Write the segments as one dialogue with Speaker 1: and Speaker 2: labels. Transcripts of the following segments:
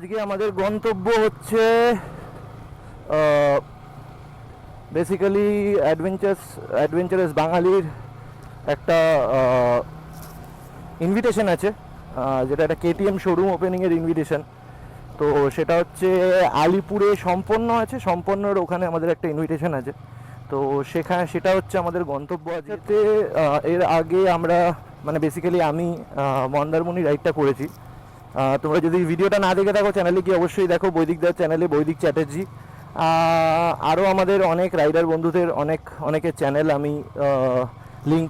Speaker 1: আজকে আমাদের গন্তব্য হচ্ছে বেসিক্যালি অ্যাডভেঞ্চারাস বাঙালির একটা ইনভিটেশন আছে, যেটা একটা কেটিএম শোরুম ওপেনিংয়ের ইনভিটেশন। তো সেটা হচ্ছে আলিপুরে সম্পন্ন আছে, সম্পন্নর ওখানে আমাদের একটা ইনভিটেশন আছে। তো সেটা হচ্ছে আমাদের গন্তব্য। আজকে এর আগে আমরা মানে বেসিক্যালি আমি মন্দারমণি রাইডটা করেছি। তোমরা যদি ভিডিওটা না দেখে থাকো চ্যানেলে গিয়ে অবশ্যই দেখো, বৈদিকদার চ্যানেলে, বৈদিক চ্যাটার্জি। আরও আমাদের অনেক রাইডার বন্ধুদের অনেকের চ্যানেল আমি লিঙ্ক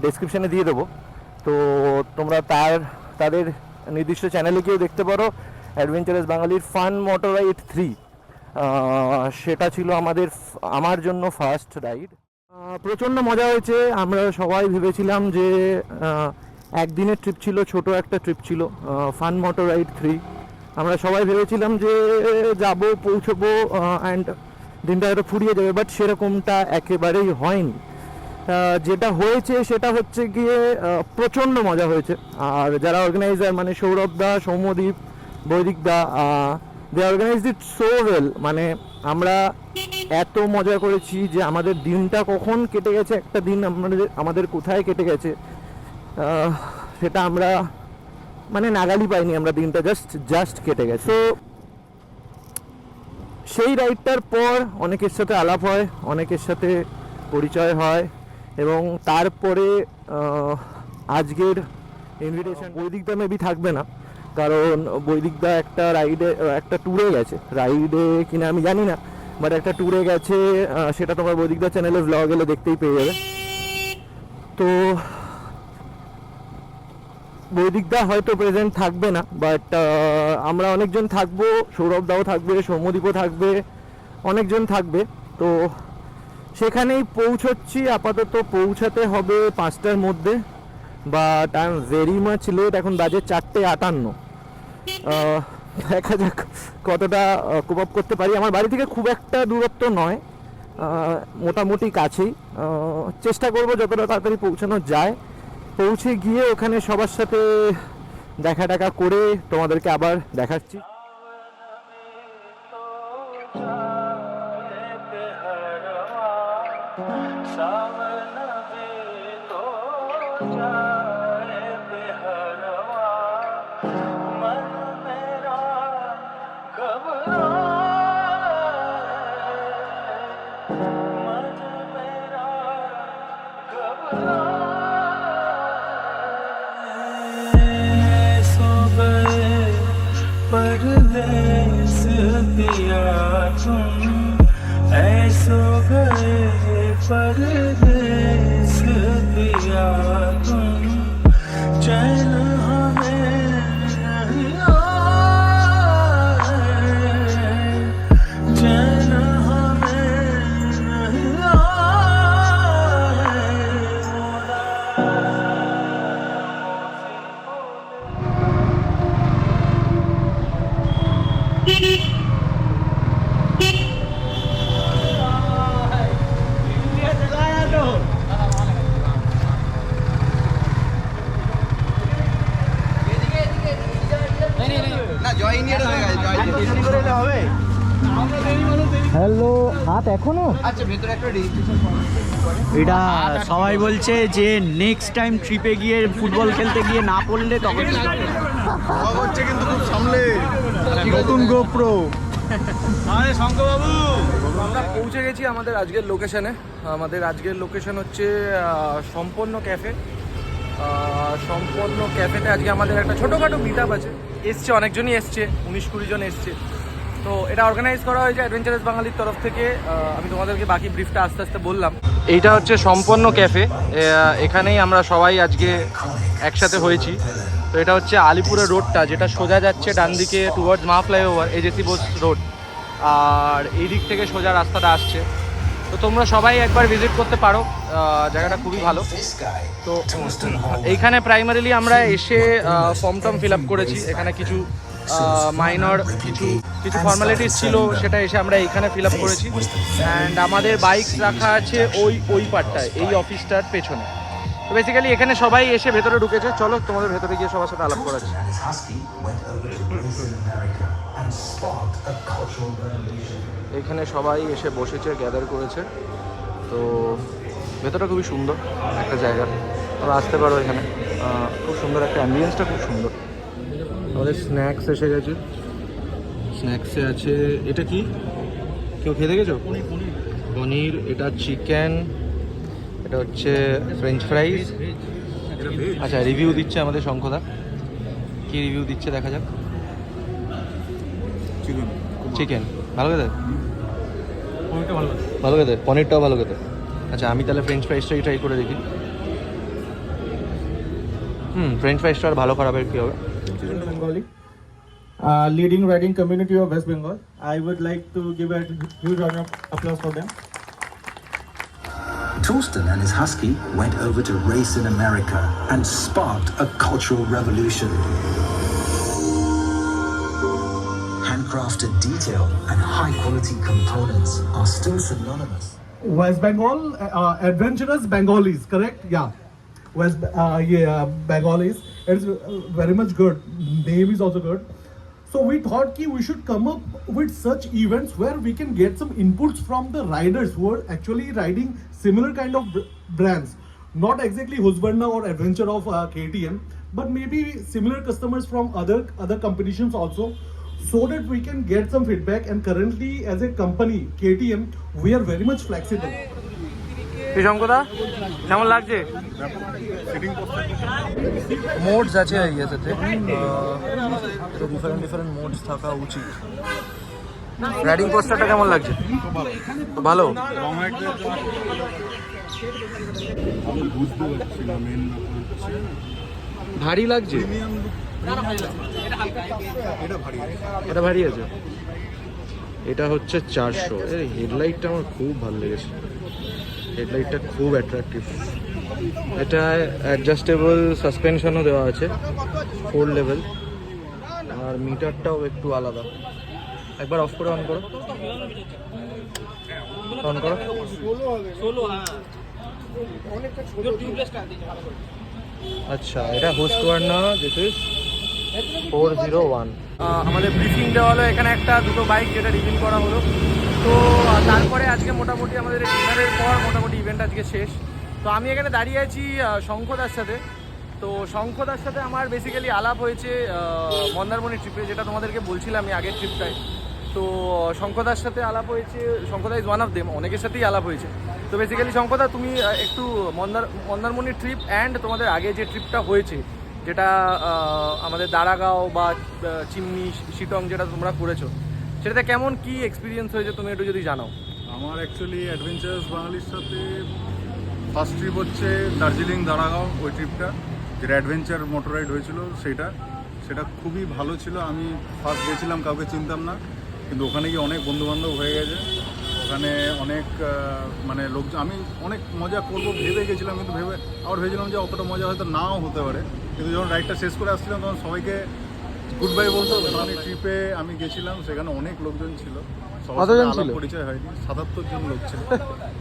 Speaker 1: ডেসক্রিপশানে দিয়ে দেবো। তো তোমরা তাদের নির্দিষ্ট চ্যানেলে গিয়েও দেখতে পারো। অ্যাডভেঞ্চারাস বাঙালির ফান মোটর রাইড 3 সেটা ছিল আমার জন্য ফার্স্ট রাইড। প্রচণ্ড মজা হয়েছে। আমরা সবাই ভেবেছিলাম যে একদিনের ট্রিপ ছিল, ছোট একটা ট্রিপ ছিল, ফান মোটর রাইড 3। আমরা সবাই ভেবেছিলাম যে যাবো, পৌঁছবো অ্যান্ড দিনটা হয়তো ফুরিয়ে যাবে, বাট সেরকমটা একেবারেই হয়নি। যেটা হয়েছে সেটা হচ্ছে গিয়ে প্রচণ্ড মজা হয়েছে। আর যারা অর্গানাইজার মানে সৌরভদা, সৌম্যদীপ, বৈদিকদা, দে অর্গানাইজড ইট সো ওয়েল। মানে আমরা এত মজা করেছি যে আমাদের দিনটা কখন কেটে গেছে, একটা দিন আমাদের কোথায় কেটে গেছে সেটা আমরা মানে নাগালই পাইনি। আমরা দিনটা জাস্ট কেটে গেছে। তো সেই রাইডটার পর অনেকের সাথে আলাপ হয়, অনেকের সাথে পরিচয় হয়, এবং তারপরে আজকের ইনভিটেশন বৈদিকদা মেবি থাকবে না, কারণ বৈদিকদা একটা ট্যুরে গেছে। রাইডে কিনা আমি জানি না, বাট একটা ট্যুরে গেছে, সেটা তোমার বৈদিকদা চ্যানেলে ভ্লগ এলে দেখতেই পেয়ে যাবে। তো বৈদিকদা হয়তো প্রেজেন্ট থাকবে না, বাট আমরা অনেকজন থাকবো, সৌরভদাও থাকবে, সৌম্যদীপও থাকবে, অনেকজন থাকবে। তো সেখানেই পৌঁছচ্ছি। আপাতত পৌঁছাতে হবে 5টার মধ্যে, but I am very much late. এখন বাজে 4:58। দেখা যাক কতটা কোপ আপ করতে পারি। আমার বাড়ি থেকে খুব একটা দূরত্ব নয়, মোটামুটি কাছেই। চেষ্টা করব যতটা তাড়াতাড়ি পৌঁছানো যায়। পৌঁছে গিয়ে ওখানে সবার সাথে দেখা টাকা করে তোমাদেরকে আবার দেখাচ্ছি।
Speaker 2: परदेस पिया तुम ऐसो गए, परदेस पिया तुम चैन हमें नहीं आए, चैन हमें नहीं आए।
Speaker 1: হ্যালো, হাত এখনো?
Speaker 3: আচ্ছা, ভেতরে একটা রেজিস্ট্রেশন
Speaker 4: এটা সবাই বলছে যে নেক্সট টাইম ট্রিপে গিয়ে ফুটবল খেলতে গিয়ে না পড়লে তখন
Speaker 3: হচ্ছে, কিন্তু খুব সামলে
Speaker 4: নতুন গোপ্রো।
Speaker 3: আরে শঙ্করবাবু,
Speaker 1: আমরা পৌঁছে গেছি আমাদের আজকের লোকেশনে। আমাদের আজকের লোকেশন হচ্ছে সম্পন্ন ক্যাফে। সম্পন্ন ক্যাফেতে আজকে আমাদের একটা ছোটোখাটো মিট আপ আছে। অনেকজনই এসছে, 19-20 জন এসছে। তো এটা অর্গানাইজ করা হয়েছে অ্যাডভেঞ্চারাস বাঙালির তরফ থেকে। আমি তোমাদেরকে বাকি ব্রিফটা আস্তে আস্তে বললাম। এইটা হচ্ছে সম্পন্ন ক্যাফে, এখানেই আমরা সবাই আজকে একসাথে হয়েছি। তো এটা হচ্ছে আলিপুরের রোডটা, যেটা সোজা যাচ্ছে ডান দিকে টুয়ার্ডস মা ফ্লাইওভার, এজেসি বোস রোড, আর এই দিক থেকে সোজা রাস্তাটা আসছে। তো তোমরা সবাই একবার ভিজিট করতে পারো, জায়গাটা খুবই ভালো। তো এইখানে প্রাইমারিলি আমরা এসে ফর্ম টর্ম ফিল আপ করেছি। এখানে কিছু মাইনর কিছু ফর্মালিটিস ছিল, সেটা এসে আমরা এইখানে ফিল আপ করেছি। অ্যান্ড আমাদের বাইক রাখা আছে ওই পার্টটায়, এই অফিসটার পেছনে। তো বেসিক্যালি এখানে সবাই এসে ভেতরে ঢুকেছে। চলো তোমাদের ভেতরে গিয়ে সবার সাথে আলাপ করাচ্ছি। এখানে সবাই এসে বসেছে, গ্যাদার করেছে। তো ভেতরটা খুবই সুন্দর একটা জায়গা, তোমরা আসতে পারো এখানে। খুব সুন্দর একটা অ্যাম্বিয়েন্সটা, খুব সুন্দর। আমাদের স্ন্যাক্স এসে গেছে। স্ন্যাক্সে আছে, এটা কি কেউ খেয়ে দেখেছো? পনির, এটা চিকেন, এটা হচ্ছে ফ্রেঞ্চ ফ্রাইজ। আচ্ছা, রিভিউ দিচ্ছে আমাদের শঙ্খদা। কি রিভিউ দিচ্ছে দেখা যাক। চিকেন ভালো খেতে, ভালো খেতে, পনিরটাও ভালো খেতে। আচ্ছা, আমি তাহলে ফ্রেঞ্চ ফ্রাইজটাই ট্রাই করে দেখি। ফ্রেঞ্চ ফ্রাইজটা আর ভালো খারাপের কী হবে?
Speaker 5: Bengali, leading riding community of West Bengal. I would like to give a huge round of applause for them.
Speaker 6: Torsten and his husky went over to race in America and sparked a cultural revolution. Handcrafted detail and high-quality components are still synonymous.
Speaker 5: West Bengal, adventurous Bengalis, correct? Yeah. Bengalis. It's very much good. Name is also good. So we thought we should come up with such events where we can get some inputs from the riders who are actually riding similar kind of brands. Not exactly Husqvarna or Adventure of KTM, but maybe similar customers from other competitions also, so that we can get some feedback. And currently, as a company, KTM, we are very much flexible.
Speaker 1: শঙ্কদা কেমন লাগছে? Modes আছে ইয়েতে, তো different modes থাকা উচিত। Riding পোস্টারটা কেমন লাগছে? ভালো। ভারী লাগছে? এটা ভারী আছে। এটা হচ্ছে 400। এর হেডলাইটটা আমার খুব ভালো লেগেছে, হেডলাইটটা খুব অ্যাট্রাকটিভ। এটা অ্যাডজাস্টেবল সাসপেনশনও দেওয়া আছে, 4 লেভেল। আর মিটারটাও একটু আলাদা। একবার অফ করে অন করো, অন করো। আচ্ছা, এটা হুসকভার্না, দিস ইজ 401। আমাদের ব্রিফিং দেওয়া হলো এখানে দুটো বাইক যেটা রিভিল করা হলো। তো তারপরে আজকে মোটামুটি আমাদের ডিনারের পর মোটামুটি ইভেন্ট আজকে শেষ। তো আমি এখানে দাঁড়িয়ে আছি শঙ্খদার সাথে। তো শঙ্খদার সাথে আমার বেসিক্যালি আলাপ হয়েছে মন্দারমণি ট্রিপে, যেটা তোমাদেরকে বলছিলাম আমি আগের ট্রিপটায়। তো শঙ্খদার সাথে আলাপ হয়েছে, শঙ্খদা ইজ ওয়ান অফ দেম, অনেকের সাথেই আলাপ হয়েছে। তো বেসিক্যালি শঙ্খদা, তুমি একটু মন্দারমণি ট্রিপ অ্যান্ড তোমাদের আগে যে ট্রিপটা হয়েছে, যেটা আমাদের দারাগাঁও বা চিমনি শিটং যেটা তোমরা করেছো, সেটাতে কেমন কি এক্সপিরিয়েন্স হয়েছে তুমি একটু যদি জানাও।
Speaker 3: আমার অ্যাকচুয়ালি অ্যাডভেঞ্চারাস বাঙালির সাথে ফার্স্ট ট্রিপ হচ্ছে দার্জিলিং দারাগাঁও। ওই ট্রিপটা যেটা অ্যাডভেঞ্চার মোটর রাইড হয়েছিল, সেটা খুবই ভালো ছিল। আমি ফার্স্ট গেছিলাম, কাউকে চিনতাম না, কিন্তু ওখানে গিয়ে অনেক বন্ধুবান্ধব হয়ে গেছে। ওখানে অনেক মানে লোকজন, আমি অনেক মজা করবো ভেবে গেছিলাম, কিন্তু আবার ভেবেছিলাম যে অতটা মজা হয়তো নাও হতে পারে। কিন্তু যখন রাইডটা শেষ করে আসছিলাম তখন সবাইকে গুড বাই বলতে হবে। মানে ট্রিপে আমি গেছিলাম, সেখানে অনেক লোকজন ছিল,
Speaker 1: কতজন ছিল?
Speaker 3: পরিচয় হয়নি। 77 জন লোক ছিল,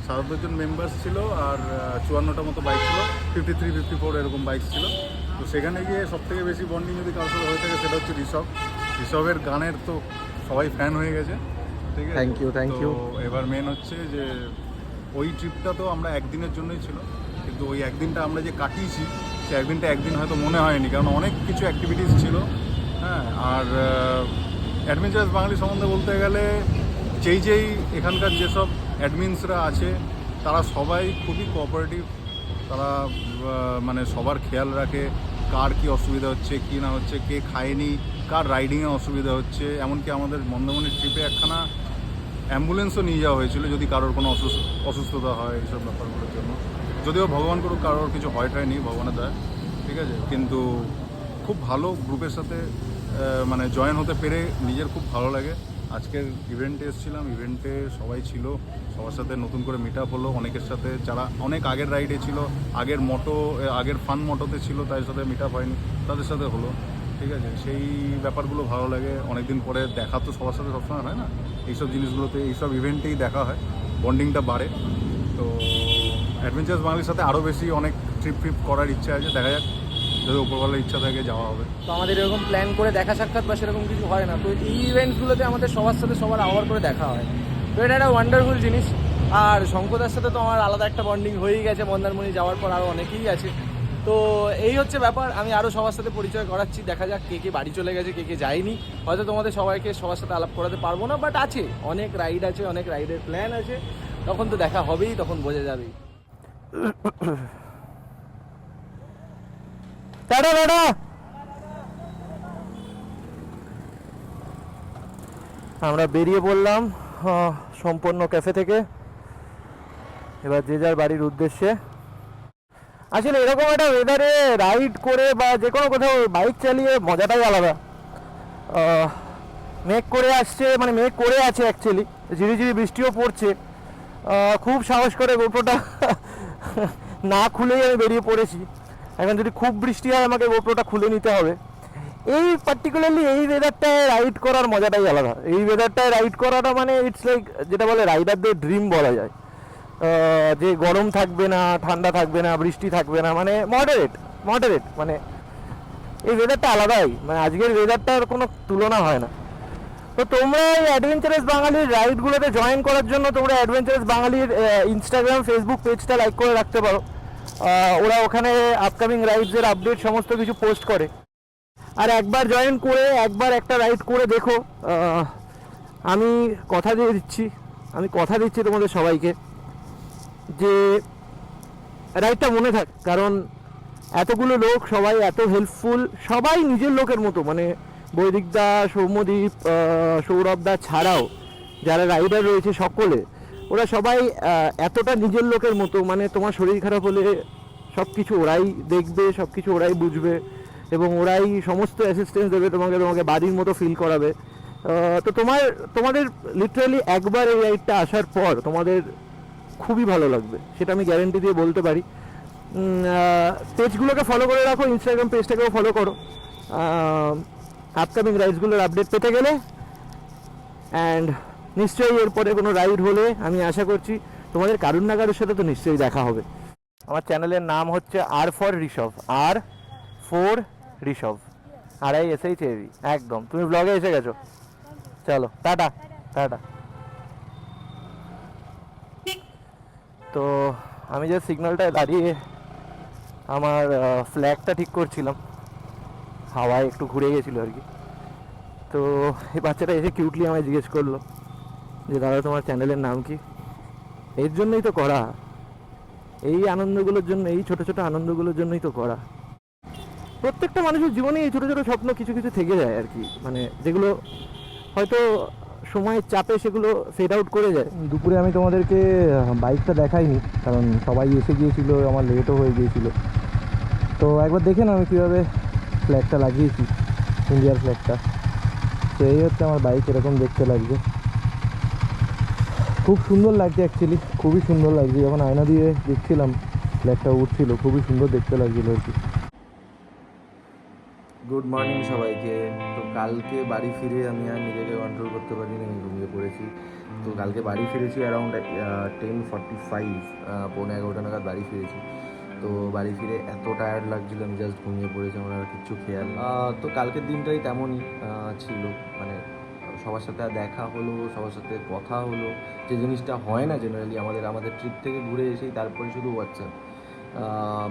Speaker 3: 77 জন মেম্বার্স ছিল, আর 54টা মতো বাইক ছিল, 53, 54 এরকম বাইক ছিল। তো সেখানে গিয়ে সব থেকে বেশি বন্ডিং যদি কারোর সাথে হয়ে থাকে সেটা হচ্ছে ঋষভের গানের তো সবাই ফ্যান হয়ে গেছে। ঠিক আছে,
Speaker 1: থ্যাংক ইউ।
Speaker 3: এবার মেন হচ্ছে যে ওই ট্রিপটা তো আমরা একদিনের জন্যই ছিল, কিন্তু ওই একদিনটা আমরা যে কাটিয়েছি, সেই একদিন হয়তো মনে হয়নি, কারণ অনেক কিছু অ্যাক্টিভিটিস ছিল। হ্যাঁ, আর অ্যাডভেঞ্চারাস বাঙালি সম্বন্ধে বলতে গেলে যেই এখানকার যেসব অ্যাডমিনসরা আছে, তারা সবাই খুবই কোঅপারেটিভ। তারা মানে সবার খেয়াল রাখে, কার কি অসুবিধা হচ্ছে, কি না হচ্ছে, কে খায়নি, কার রাইডিংয়ে অসুবিধা হচ্ছে। এমনকি আমাদের মন্দারমণি ট্রিপে একখানা অ্যাম্বুলেন্সও নিয়ে যাওয়া হয়েছিল যদি কারোর কোনো অসুস্থতা হয়, এইসব ব্যাপারগুলোর জন্য। যদিও ভগবান করুক কারোর কিছু হয়নি, ভগবানের দয়া, ঠিক আছে। কিন্তু খুব ভালো গ্রুপের সাথে মানে জয়েন হতে পেরে নিজের খুব ভালো লাগে। আজকের ইভেন্টে এসেছিলাম, ইভেন্টে সবাই ছিল, সবার সাথে নতুন করে মিট আপ হলো। অনেকের সাথে যারা অনেক আগের রাইডে ছিল, আগের ফান মোটোতে ছিল, তাদের সাথে মিট আপ হয়নি, তাদের সাথে হলো। ঠিক আছে, সেই ব্যাপারগুলো ভালো লাগে। অনেকদিন পরে দেখা তো সবার সাথে সবসময় হয় না, এইসব জিনিসগুলোতে, এইসব ইভেন্টেই দেখা হয়, বন্ডিংটা বাড়ে। তো অ্যাডভেঞ্চারাস বাঙালির সাথে আরও বেশি অনেক ট্রিপ করার ইচ্ছা আছে, দেখা যাক যদি ওপরওয়ালার ইচ্ছা থাকে যাওয়া হবে।
Speaker 1: তো আমাদের এরকম প্ল্যান করে দেখা সাক্ষাৎ বা সেরকম কিছু হয় না, তো এই ইভেন্টসগুলোতে আমাদের সবার সাথে সবার আবার করে দেখা হয়, তো এটা একটা ওয়ান্ডারফুল জিনিস। আর শঙ্কদার সাথে তো আমার আলাদা একটা বন্ডিং হয়েই গেছে, মন্দারমণি যাওয়ার পর আরও অনেকেই আছে। তো এই হচ্ছে ব্যাপার, আমি আরও সবার সাথে পরিচয় করাচ্ছি, দেখা যাক কে কে বাড়ি চলে গেছে, কে কে যায়নি। হয়তো তোমাদের সবাইকে সবার সাথে আলাপ করাতে পারবো না, বাট আছে, অনেক রাইড আছে, অনেক রাইডের প্ল্যান আছে, তখন তো দেখা হবেই, তখন বোঝা যাবেই। Tata tata. আমরা বেরিয়ে পড়লাম সম্পন্ন ক্যাফে থেকে, এবার যে যার বাড়ির উদ্দেশ্যে। আসলে এরকম একটা ওয়েদারে রাইড করে বা যে কোনো কোথাও বাইক চালিয়ে মজাটাই আলাদা। মেঘ করে আসছে, মানে মেঘ করে আছে অ্যাকচুয়ালি, ঝিরিঝিরি বৃষ্টিও পড়ছে। খুব সাহস করে গোপ্রোটা না খুলেই আমি বেরিয়ে পড়েছি। এখন যদি খুব বৃষ্টি হয় আমাকে গোপ্রোটা খুলে নিতে হবে। এই পার্টিকুলারলি এই ওয়েদারটায় রাইড করার মজাটাই আলাদা। এই ওয়েদারটায় রাইড করাটা মানে ইটস লাইক, যেটা বলে রাইডারদের ড্রিম বলা যায়। যে গরম থাকবে না, ঠান্ডা থাকবে না, বৃষ্টি থাকবে না, মানে মডারেট, মানে এই ওয়েদারটা আলাদাই, মানে আজকের ওয়েদারটার কোনো তুলনা হয় না। তো তোমরা এই অ্যাডভেঞ্চারাস বাঙালির রাইডগুলোতে জয়েন করার জন্য তোমরা অ্যাডভেঞ্চারাস বাঙালির ইনস্টাগ্রাম ফেসবুক পেজটা লাইক করে রাখতে পারো। ওরা ওখানে আপকামিং রাইডসের আপডেট সমস্ত কিছু পোস্ট করে। আর একবার জয়েন করে একবার একটা রাইড করে দেখো। আমি কথা দিচ্ছি তোমাদের সবাইকে যে রাইডটা মনে থাক, কারণ এতগুলো লোক সবাই এত হেল্পফুল, সবাই নিজের লোকের মতো, মানে বৈদিকদা, সৌম্যদীপ, সৌরভদা ছাড়াও যারা রাইডার রয়েছে সকলে, ওরা সবাই এতটা নিজের লোকের মতো, মানে তোমার শরীর খারাপ হলে সব কিছু ওরাই দেখবে, সব কিছু ওরাই বুঝবে এবং ওরাই সমস্ত অ্যাসিস্ট্যান্স দেবে তোমাকে বাড়ির মতো ফিল করাবে। তো তোমাদের লিটারালি একবার এই রাইডটা আসার পর তোমাদের খুবই ভালো লাগবে, সেটা আমি গ্যারেন্টি দিয়ে বলতে পারি। পেজগুলোকে ফলো করে রাখো, ইনস্টাগ্রাম পেজটাকেও ফলো করো আপকামিং রাইডসগুলোর আপডেট পেতে গেলে। অ্যান্ড নিশ্চয়ই এরপরে কোনো রাইড হলে আমি আশা করছি তোমাদের কারুর না কারোর সাথে তো নিশ্চয়ই দেখা হবে। আমার চ্যানেলের নাম হচ্ছে R4 Rishabh, R4 Rishabh, RISHAV, একদম। তুমি ব্লগে এসে গেছো, চলো টাটা টাটা। তো আমি যে সিগন্যালটায় দাঁড়িয়ে আমার ফ্ল্যাগটা ঠিক করছিলাম, হাওয়ায় একটু ঘুরে গেছিলো আর কি। তো এই বাচ্চাটা এসে কিউটলি আমায় জিজ্ঞেস করলো যে দাদা তোমার চ্যানেলের নাম কি। এর জন্যই তো করা, এই আনন্দগুলোর জন্য, এই ছোটো ছোটো আনন্দগুলোর জন্যই তো করা। প্রত্যেকটা মানুষের জীবনে এই ছোটো ছোটো স্বপ্ন কিছু কিছু থেকে যায় আর কি, মানে যেগুলো হয়তো সময়ের চাপে সেগুলো ফেড আউট করে যায়। দুপুরে আমি তোমাদেরকে বাইকটা দেখাইনি, কারণ সবাই এসে গিয়েছিলো, আমার লেটও হয়ে গিয়েছিলো। তো একবার দেখে না আমি কীভাবে ফ্ল্যাগটা লাগিয়েছি, ইন্ডিয়ার ফ্ল্যাগটা। তো এই হচ্ছে আমার বাইক, এরকম দেখতে লাগছে, খুব সুন্দর লাগছে অ্যাকচুয়ালি, খুবই সুন্দর লাগছে। যখন আয়না দিয়ে দেখছিলাম ফ্ল্যাগটা উঠছিল, খুবই সুন্দর দেখতে লাগছিল আর কি। গুড মর্নিং সবাইকে। তো কালকে বাড়ি ফিরে আমি আর নিজেকে কন্ট্রোল করতে পারিনি, আমি ঘুমিয়ে পড়েছি। তো কালকে বাড়ি ফিরেছি অ্যারাউন্ড 10:45, 11:45 নাগাদ বাড়ি ফিরেছি। তো বাড়ি ফিরে এত টায়ার্ড লাগছিলো, আমি জাস্ট ঘুমিয়ে পড়েছি, আমার আর কিচ্ছু খেয়াল। তো কালকের দিনটাই তেমনই ছিল, মানে সবার সাথে দেখা হলো, সবার সাথে কথা হলো, যে জিনিসটা হয় না জেনারেলি আমাদের ট্রিপ থেকে ঘুরে এসেই তারপরে শুধু হোয়াটসঅ্যাপ।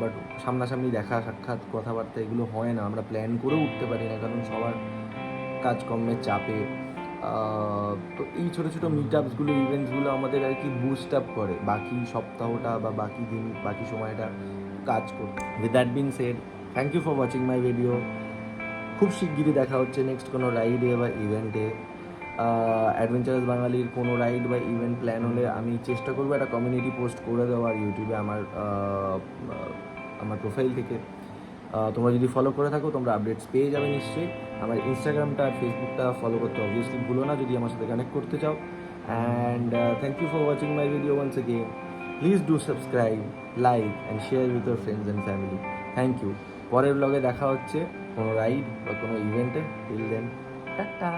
Speaker 1: বাট সামনাসামনি দেখা সাক্ষাৎ কথাবার্তা এগুলো হয় না, আমরা প্ল্যান করেও উঠতে পারি না, কারণ সবার কাজকর্মের চাপে। তো এই ছোটো ছোটো মিট আপসগুলো, ইভেন্টসগুলো আমাদের আর কি বুস্ট আপ করে বাকি সপ্তাহটা বা বাকি দিন, বাকি সময়টা কাজ করতে। With that being said, thank you for watching my video. খুব শিগগিরই দেখা হচ্ছে নেক্সট কোনো রাইডে বা ইভেন্টে। অ্যাডভেঞ্চারাস বাঙালির কোনো রাইড বা ইভেন্ট প্ল্যান হলে আমি চেষ্টা করবো একটা কমিউনিটি পোস্ট করে দেওয়ার ইউটিউবে আমার প্রোফাইল থেকে। তোমরা যদি ফলো করে থাকো তোমরা আপডেটস পেয়ে যাবে নিশ্চয়ই। আমার ইনস্টাগ্রামটা আর ফেসবুকটা ফলো করতে অবভিয়াসলি ভুলো না যদি আমার সাথে কানেক্ট করতে চাও। And thank you for watching my video once again. Please do subscribe, like and share with your friends and family. Thank you. পরের ব্লগে দেখা হচ্ছে কোনো রাইড বা কোনো ইভেন্টে। Till then, tata.